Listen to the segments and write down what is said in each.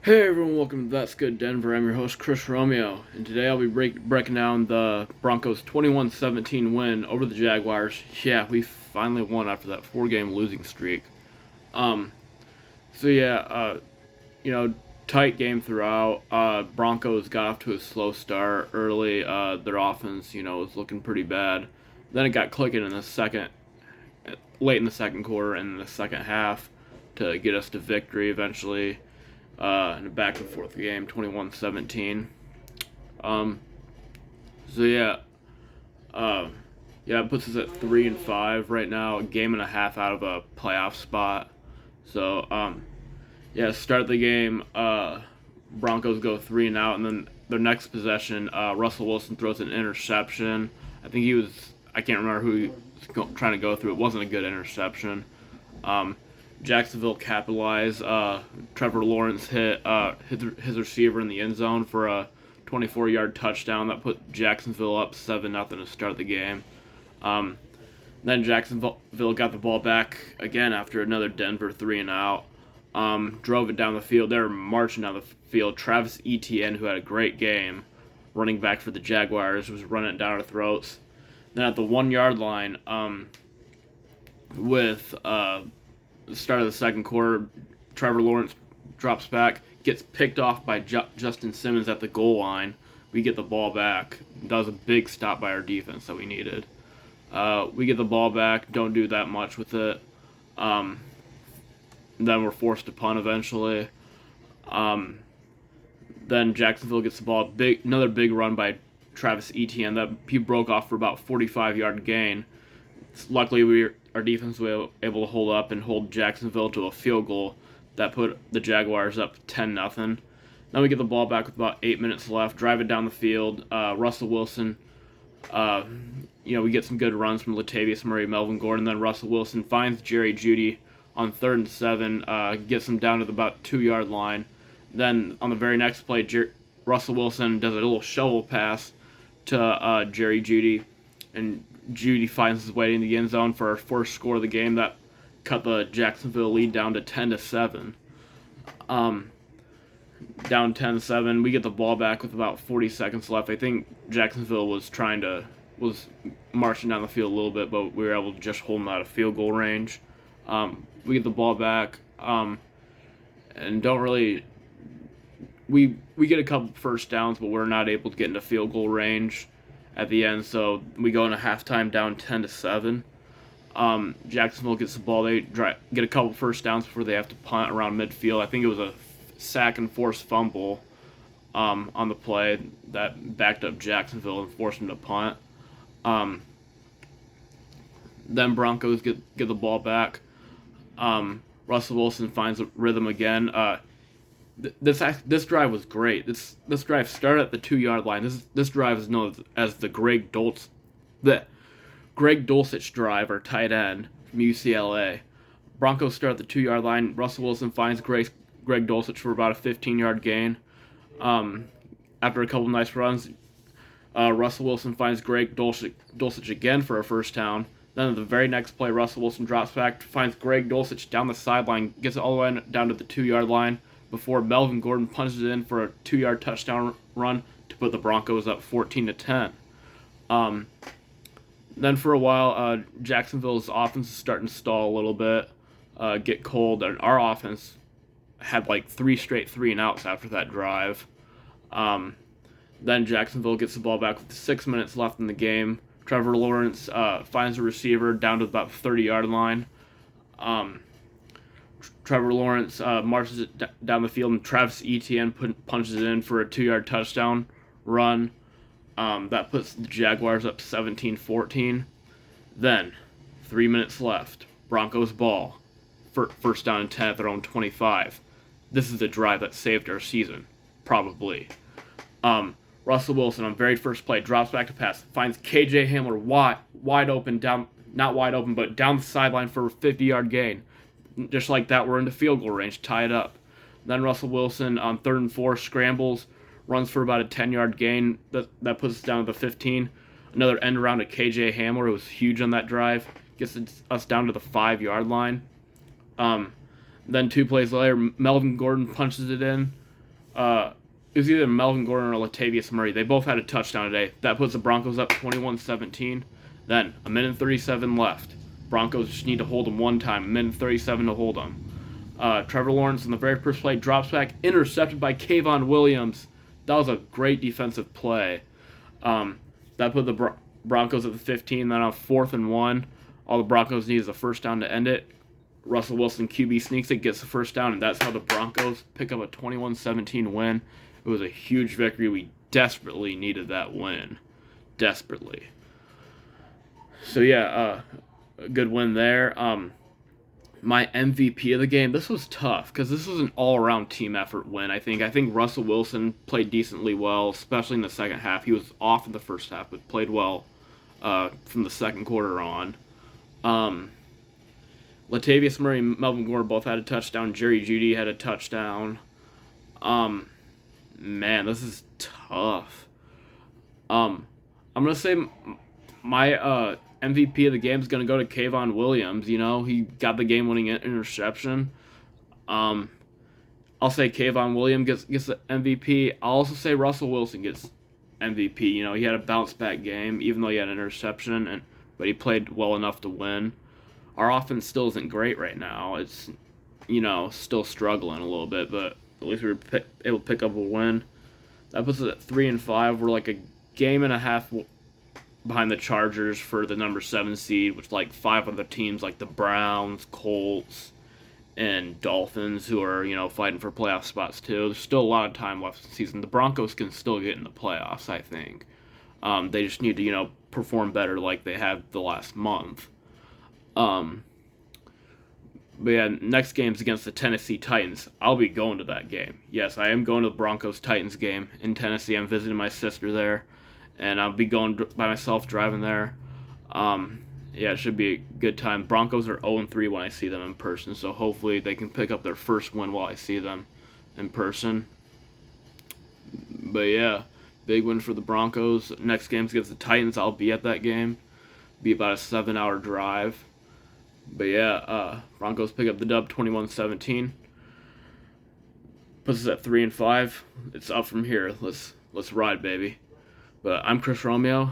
Hey everyone, welcome to That's Good Denver. I'm your host Chris Romeo, and today I'll be breaking down the Broncos 21-17 win over the Jaguars. Yeah, we finally won after that four-game losing streak. Um, so yeah, you know, tight game throughout. Broncos got off to a slow start early. Their offense, was looking pretty bad. Then it got clicking in the late in the second quarter and in the second half to get us to victory eventually in a back and forth game, 21-17. Um, so uh, yeah, it puts us at 3-5 right now, a game and a half out of a playoff spot. So yeah, start the game. Broncos go 3-and-out, and then their next possession, Russell Wilson throws an interception. I can't remember who he was trying to go through. It wasn't a good interception. Um, Jacksonville capitalized. Trevor Lawrence hit his receiver in the end zone for a 24-yard touchdown that put Jacksonville up 7-0 to start the game. Um, then Jacksonville got the ball back again after another Denver 3-and-out. Drove it down the field. They were marching down the field. Travis Etienne, who had a great game, running back for the Jaguars, was running it down our throats. Then at the 1 yard line, with the start of the second quarter, Trevor Lawrence drops back, gets picked off by Justin Simmons at the goal line. We get the ball back. That was a big stop by our defense that we needed. We get the ball back, don't do that much with it. Then we're forced to punt eventually. Then Jacksonville gets the ball. Another big run by Travis Etienne that he broke off for about 45-yard gain. Luckily, our defense was able to hold up and hold Jacksonville to a field goal that put the Jaguars up 10-0. Then we get the ball back with about 8 minutes left, drive it down the field. Russell Wilson, we get some good runs from Latavius Murray, Melvin Gordon. Then Russell Wilson finds Jerry Jeudy on 3rd and 7, gets him down to about 2 yard line. Then on the very next play, Russell Wilson does a little shovel pass to Jerry Jeudy, and Jeudy finds his way in the end zone for our first score of the game that cut the Jacksonville lead down to 10-7. Down 10-7, we get the ball back with about 40 seconds left. I think Jacksonville was marching down the field a little bit, but we were able to just hold them out of field goal range. We get the ball back, and don't really. We get a couple first downs, but we're not able to get into field goal range at the end, so we go into halftime down 10-7. Jacksonville gets the ball. They get a couple first downs before they have to punt around midfield. I think it was a sack and forced fumble on the play that backed up Jacksonville and forced them to punt. Then Broncos get the ball back. Russell Wilson finds a rhythm again. This drive was great. This drive started at the 2 yard line. This drive is known as the Greg Dulcich drive, or tight end from UCLA. Broncos start at the 2 yard line. Russell Wilson finds Greg Dulcich for about a 15-yard gain. After a couple nice runs, Russell Wilson finds Greg Dulcich again for a first down. Then at the very next play, Russell Wilson drops back, finds Greg Dulcich down the sideline, gets it all the way down to the 2 yard line before Melvin Gordon punches it in for a 2 yard touchdown run to put the Broncos up 14-10. Then for a while, Jacksonville's offense is starting to stall a little bit, get cold, and our offense had like 3 straight 3-and-outs after that drive. Then Jacksonville gets the ball back with 6 minutes left in the game. Trevor Lawrence finds a receiver down to about the 30-yard line. Trevor Lawrence marches it down the field, and Travis Etienne punches it in for a 2 yard touchdown run. That puts the Jaguars up 17-14. Then, 3 minutes left. Broncos ball. First down and 10 at their own 25. This is the drive that saved our season. Probably. Russell Wilson on very first play drops back to pass, finds KJ Hamler wide open, not wide open, but down the sideline for a 50-yard gain. Just like that, we're into field goal range, tie it up. Then Russell Wilson on 3rd and 4 scrambles, runs for about a 10-yard gain. That puts us down to the 15. Another end around to KJ Hamler, who was huge on that drive, gets us down to the 5-yard line. Then 2 plays later, Melvin Gordon punches it in It was either Melvin Gordon or Latavius Murray. They both had a touchdown today. That puts the Broncos up 21-17. Then, a minute and 37 left. Broncos just need to hold them one time. A minute and 37 to hold them. Trevor Lawrence in the very first play drops back, intercepted by Kayvon Williams. That was a great defensive play. That put the Broncos at the 15. Then on 4th and 1, all the Broncos need is a first down to end it. Russel Wilson QB sneaks it, gets the first down, and that's how the Broncos pick up a 21-17 win. It was a huge victory. We desperately needed that win. Desperately. So yeah, a good win there. My MVP of the game, this was tough because this was an all-around team effort win. I think Russell Wilson played decently well, especially in the second half. He was off in the first half, but played well from the second quarter on. Latavius Murray and Melvin Gordon both had a touchdown. Jerry Jeudy had a touchdown. Man, this is tough. I'm gonna say my MVP of the game is gonna go to Kayvon Williams. You know, he got the game-winning interception. I'll say Kayvon Williams gets the MVP. I'll also say Russell Wilson gets MVP. You know, he had a bounce-back game, even though he had an interception, but he played well enough to win. Our offense still isn't great right now. It's, you know, still struggling a little bit, but at least we were able to pick up a win. That puts us at 3-5. We're like a game and a half behind the Chargers for the number 7 seed, which like 5 other teams like the Browns, Colts, and Dolphins who are, you know, fighting for playoff spots too. There's still a lot of time left in the season. The Broncos can still get in the playoffs, I think. They just need to, you know, perform better like they have the last month. But yeah, next game's against the Tennessee Titans. I'll be going to that game. Yes, I am going to the Broncos-Titans game in Tennessee. I'm visiting my sister there, and I'll be going by myself, driving there. Yeah, it should be a good time. Broncos are 0-3 when I see them in person, so hopefully they can pick up their first win while I see them in person. But yeah, big win for the Broncos. Next game's against the Titans. I'll be at that game. Be about a 7-hour drive. But yeah, Broncos pick up the dub 21-17. Puts us at 3-5. It's up from here. Let's ride, baby. But I'm Chris Romeo,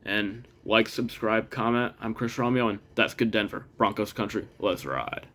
and like, subscribe, comment. I'm Chris Romeo, and that's good Denver. Broncos country. Let's ride.